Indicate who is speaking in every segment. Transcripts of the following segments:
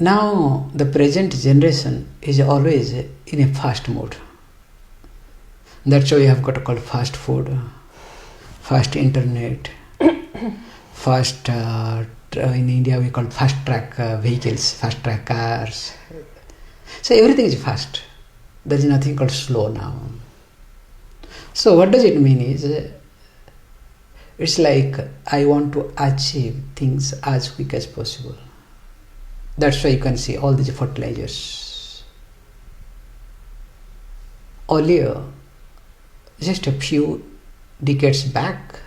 Speaker 1: Now the present generation is always in a fast mode. That's why we have got called fast food, fast internet, fast in India we call fast track vehicles, fast track cars. So everything is fast. There is nothing called slow now. So what does it mean is, it's like I want to achieve things as quick as possible. That's why you can see all these fertilizers. Earlier, just a few decades back,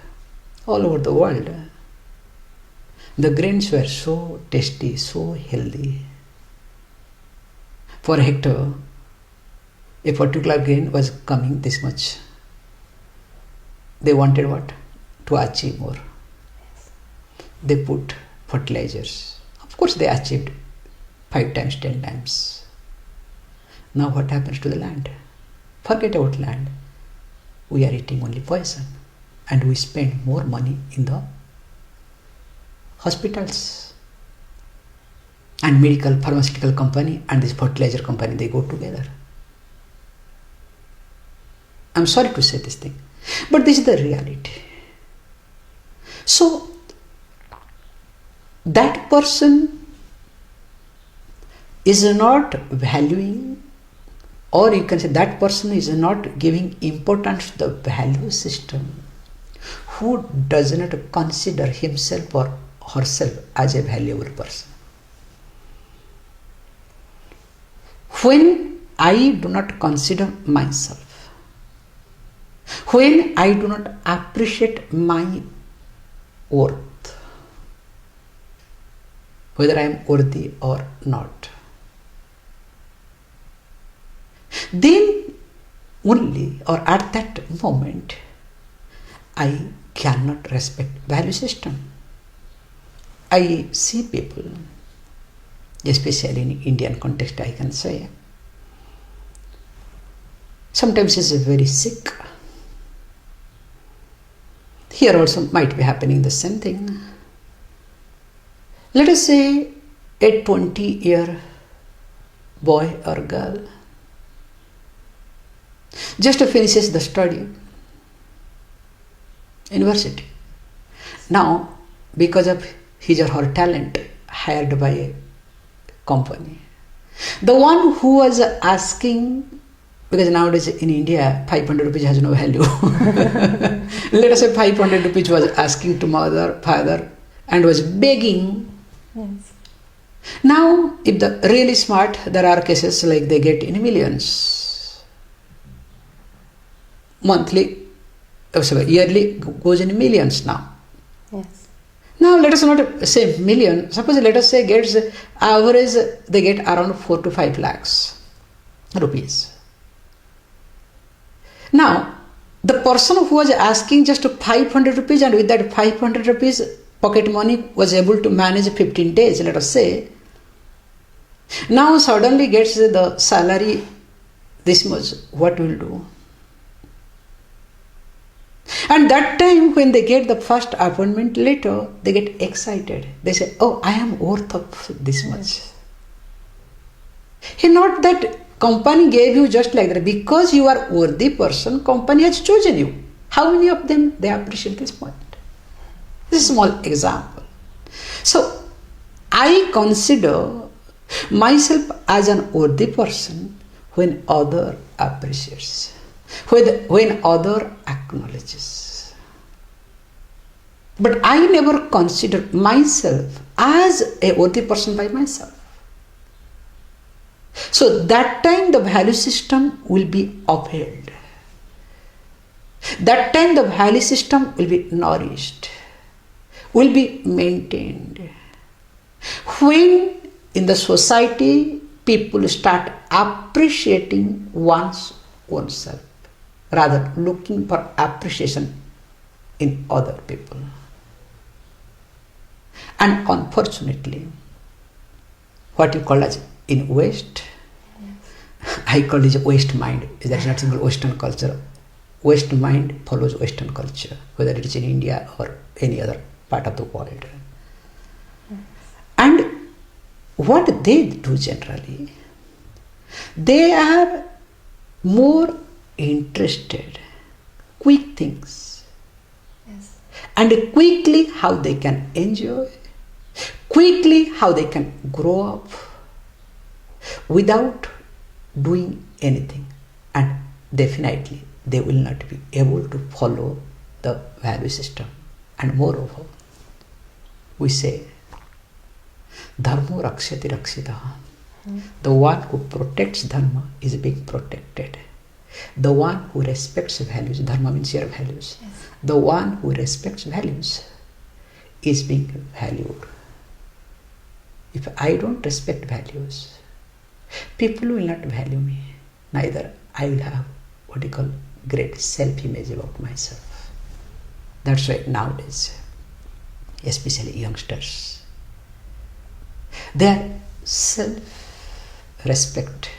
Speaker 1: all over the world, the grains were so tasty, so healthy. Per hectare, a particular grain was coming this much. They wanted what? To achieve more. They put fertilizers. Of course they achieved 5 times, 10 times. Now what happens to the land? Forget about land. We are eating only poison. And we spend more money in the hospitals. And medical, pharmaceutical company and this fertilizer company, they go together. I'm sorry to say this thing, but this is the reality. So, that person is not valuing, or you can say that person is not giving importance to the value system, who does not consider himself or herself as a valuable person. When I do not consider myself, when I do not appreciate my worth, whether I am worthy or not, then only or at that moment I cannot respect value system. I see people, especially in Indian context I can say, sometimes he is very sick. Here also might be happening the same thing. Let us say a 20-year boy or girl just finishes the study, university. Now, because of his or her talent, hired by a company. The one who was asking, because nowadays in India 500 rupees has no value. Let us say 500 rupees was asking to mother, father, and was begging.
Speaker 2: Yes.
Speaker 1: Now, if the really smart, there are cases like they get in millions. Monthly, yearly goes in millions now.
Speaker 2: Yes.
Speaker 1: Now let us not say million. Suppose let us say gets average, they get around 4 to 5 lakhs rupees. Now, the person who was asking just 500 rupees and with that 500 rupees pocket money was able to manage 15 days, let us say, now suddenly gets the salary this much, what will do? And that time when they get the first appointment letter, they get excited. They say, oh, I am worth of this much. Hey, not that company gave you just like that. Because you are worthy person, company has chosen you. How many of them they appreciate this point? This is a small example. So, I consider myself as an worthy person when other appreciates, when other acknowledges. But I never consider myself as a worthy person by myself. So that time the value system will be upheld. That time the value system will be nourished, will be maintained. When in the society people start appreciating oneself, rather looking for appreciation in other people. And unfortunately, what you call as in West, I call it West mind. That is not single Western culture. West mind follows Western culture, whether it is in India or any other part of the world. And what they do generally, they are more interested quick things.
Speaker 2: Yes.
Speaker 1: And quickly how they can enjoy, quickly how they can grow up without doing anything. And definitely they will not be able to follow the value system. And moreover, we say, Dharmo rakshati rakshitaha. The one who protects dharma is being protected. The one who respects values, dharma means your values.
Speaker 2: Yes.
Speaker 1: The one who respects values is being valued. If I don't respect values, people will not value me. Neither I will have what you call great self-image about myself. That's why nowadays, especially youngsters, their self-respect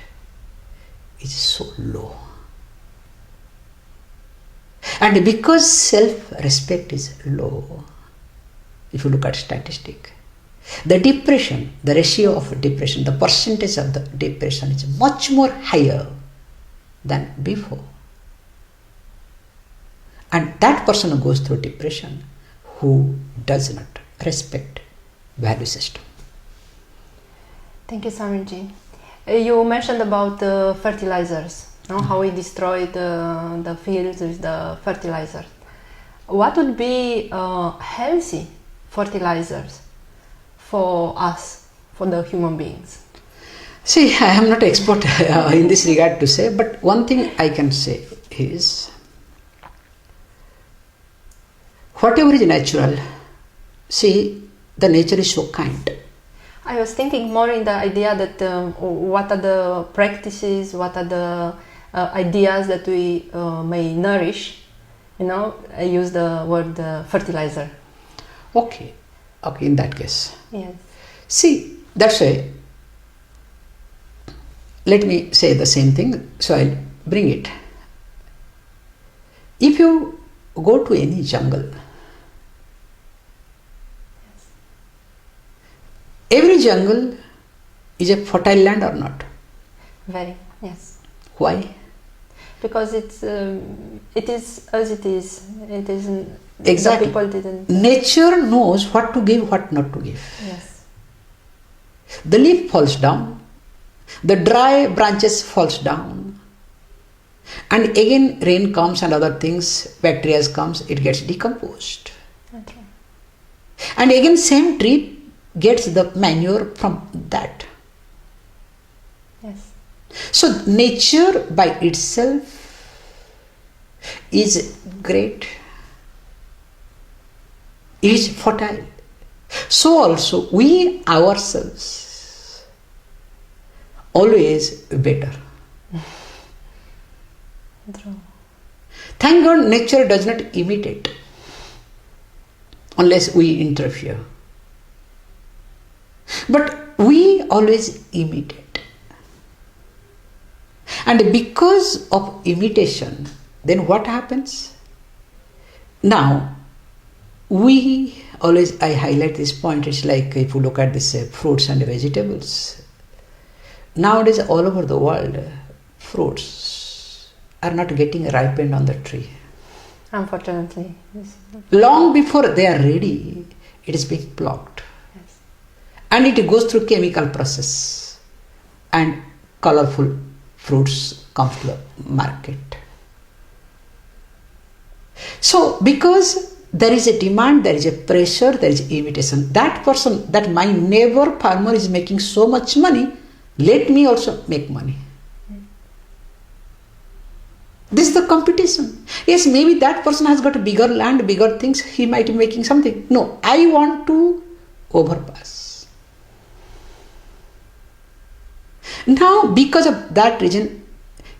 Speaker 1: is so low. And because self-respect is low, if you look at statistic, the depression, the ratio of depression, the percentage of the depression is much more higher than before. And that person goes through depression who does not respect value system.
Speaker 2: Thank you, Swamiji. You mentioned about fertilizers, no? How we destroy the fields with the fertilizers. What would be healthy fertilizers for us, for the human beings?
Speaker 1: See, I am not expert in this regard to say, but one thing I can say is, whatever is natural, see, the nature is so kind.
Speaker 2: I was thinking more in the idea that what are the practices, what are the ideas that we may nourish. I use the word fertilizer.
Speaker 1: Okay, in that case.
Speaker 2: Yes.
Speaker 1: See, that's why, let me say the same thing, so I'll bring it. If you go to any jungle, every jungle is a fertile land or not?
Speaker 2: Very, yes.
Speaker 1: Why?
Speaker 2: Because it is as it is. It isn't.
Speaker 1: Exactly.
Speaker 2: The people didn't.
Speaker 1: Nature knows what to give, what not to give.
Speaker 2: Yes.
Speaker 1: The leaf falls down, the dry branches falls down, and again rain comes and other things, bacteria comes, it gets decomposed.
Speaker 2: That's right.
Speaker 1: And again same tree gets the manure from that.
Speaker 2: Yes.
Speaker 1: So nature by itself is great, is fertile. So also we ourselves always better.
Speaker 2: True.
Speaker 1: Thank God nature does not imitate unless we interfere. But we always imitate. And because of imitation, then what happens? Now, we always, I highlight this point, it's like if you look at this fruits and vegetables. Nowadays, all over the world, fruits are not getting ripened on the tree.
Speaker 2: Unfortunately. Yes.
Speaker 1: Long before they are ready, it is being plucked.
Speaker 2: Yes.
Speaker 1: And it goes through chemical process. And colorful fruits come to the market. So, because there is a demand, there is a pressure, there is imitation. That person, that my neighbor farmer is making so much money, let me also make money. This is the competition. Yes, maybe that person has got a bigger land, bigger things, he might be making something. No, I want to overpass. Now, because of that reason,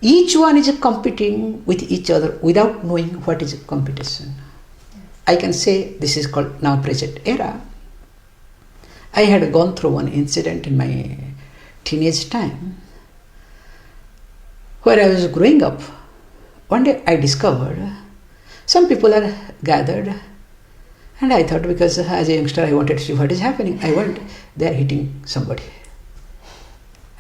Speaker 1: each one is competing with each other without knowing what is competition.
Speaker 2: Yes.
Speaker 1: I can say this is called now present era. I had gone through one incident in my teenage time where I was growing up. One day I discovered some people are gathered, and I thought, because as a youngster I wanted to see what is happening, I went, they are hitting somebody.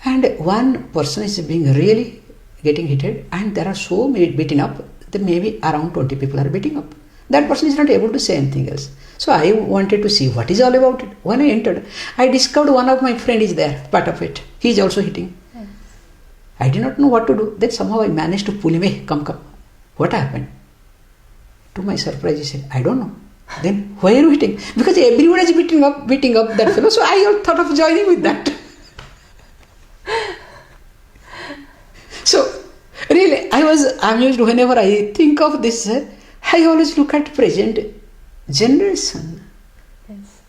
Speaker 1: And one person is being really getting heated, and there are so many beaten up, that maybe around 20 people are beating up. That person is not able to say anything else. So I wanted to see what is all about it. When I entered, I discovered one of my friend is there, part of it. He is also hitting. I did not know what to do. Then somehow I managed to pull him, hey, come. What happened? To my surprise, he said, I don't know. Then why are you hitting? Because everyone is beating up that fellow. So I thought of joining with that. So really, I was amused whenever I think of this. I always look at present generation.
Speaker 2: Yes.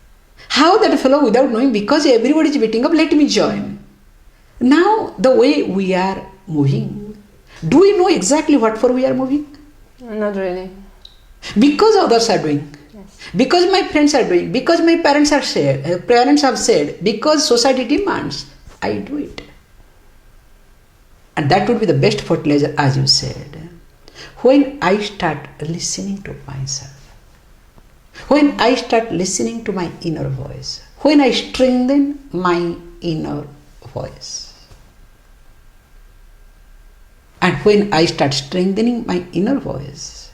Speaker 1: How that fellow, without knowing, because everybody is beating up, let me join. Now the way we are moving, do we know exactly what for we are moving?
Speaker 2: Not really.
Speaker 1: Because others are doing.
Speaker 2: Yes.
Speaker 1: Because my friends are doing. Because my parents have said. Because society demands. I do it. And that would be the best fertilizer, as you said. When I start listening to myself, when I start listening to my inner voice, when I strengthen my inner voice, and when I start strengthening my inner voice,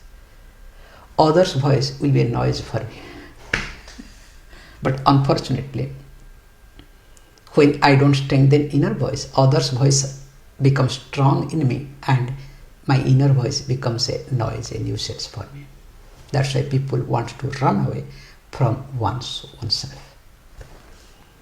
Speaker 1: others' voice will be a noise for me. But unfortunately, when I don't strengthen inner voice, others' voice becomes strong in me, and my inner voice becomes a noise, a nuisance for me. That's why people want to run away from oneself.